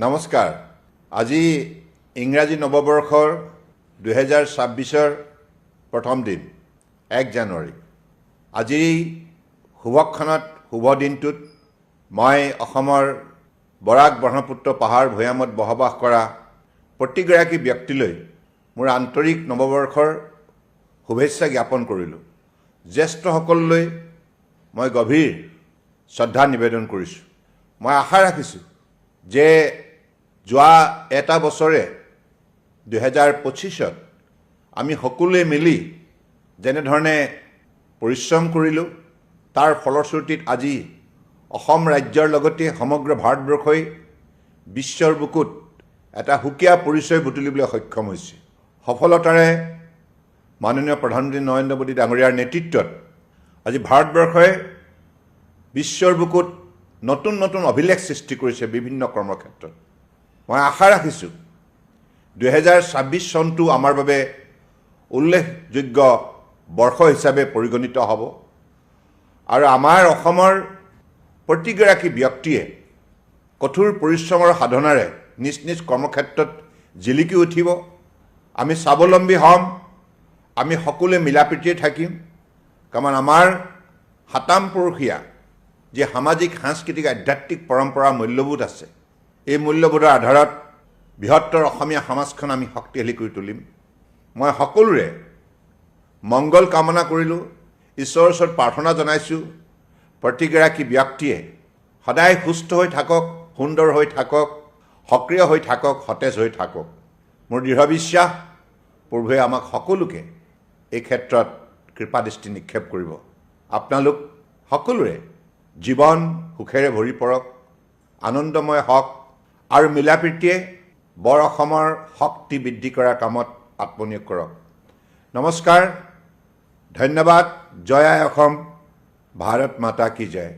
নমস্কাৰ। আজি ইংৰাজী নৱবৰ্ষৰ 2026-ৰ প্ৰথম দিন 1 জানুৱাৰী। আজিৰ শুভক্ষণত শুভ দিনটোত মই অসমৰ বৰাক ব্ৰহ্মপুত্ৰ পাহাৰ ভৈয়ামত বসবাস কৰা প্ৰতিগৰাকী ব্যক্তিলৈ মোৰ আন্তৰিক নৱবৰ্ষৰ শুভেচ্ছা জ্ঞাপন কৰিলোঁ। জ্যেষ্ঠসকললৈ মই গভীৰ শ্ৰদ্ধা নিবেদন কৰিছোঁ। মই আশা ৰাখিছোঁ যে যোৱা এটা বছৰে 2025ত আমি সকলোৱে মিলি যেনেধৰণে পৰিশ্ৰম কৰিলোঁ তাৰ ফলশ্ৰুতিত আজি অসম ৰাজ্যৰ লগতে সমগ্ৰ ভাৰতবৰ্ষই বিশ্বৰ বুকুত এটা সুকীয়া পৰিচয় বুটলিবলৈ সক্ষম হৈছে। সফলতাৰে মাননীয় প্ৰধানমন্ত্ৰী নৰেন্দ্ৰ মোদী ডাঙৰীয়াৰ নেতৃত্বত আজি ভাৰতবৰ্ষই বিশ্বৰ বুকুত নতুন নতুন অভিলেখ সৃষ্টি কৰিছে বিভিন্ন কৰ্মক্ষেত্ৰত। মই আশা ৰাখিছোঁ 2026 চনটো আমাৰ বাবে উল্লেখযোগ্য বৰ্ষ হিচাপে পৰিগণিত হ'ব আৰু আমাৰ অসমৰ প্ৰতিগৰাকী ব্যক্তিয়ে কঠোৰ পৰিশ্ৰমৰ সাধনাৰে নিজ নিজ কৰ্মক্ষেত্ৰত জিলিকি উঠিব। আমি স্বাৱলম্বী হ'ম, আমি সকলোৱে মিলাপ্ৰীতিৰে থাকিম। কাৰণ আমাৰ সাতামপুৰুষীয়া যি সামাজিক সাংস্কৃতিক আধ্যাত্মিক পৰম্পৰা মূল্যবোধ আছে, এই মূল্যবোধৰ আধাৰত বৃহত্তৰ অসমীয়া সমাজখন আমি শক্তিশালী কৰি তুলিম। মই সকলোৰে মংগল কামনা কৰিলোঁ, ঈশ্বৰৰ ওচৰত প্ৰাৰ্থনা জনাইছোঁ প্ৰতিগৰাকী ব্যক্তিয়ে সদায় সুস্থ হৈ থাকক, সুন্দৰ হৈ থাকক, সক্ৰিয় হৈ থাকক, সতেজ হৈ থাকক। মোৰ দৃঢ় বিশ্বাস প্ৰভুৱে আমাক সকলোকে এই ক্ষেত্ৰত কৃপাদৃষ্টি নিক্ষেপ কৰিব। আপোনালোক সকলোৰে জীৱন সুখেৰে ভৰি পৰক, আনন্দময় হওক আৰু মিলাপ্ৰীতিয়ে বৰ অসমৰ শক্তি বৃদ্ধি কৰাৰ কামত আত্মনিয়োগ কৰক। নমস্কাৰ, ধন্যবাদ। জয় আই অসম, ভাৰত মাতা কি জয়।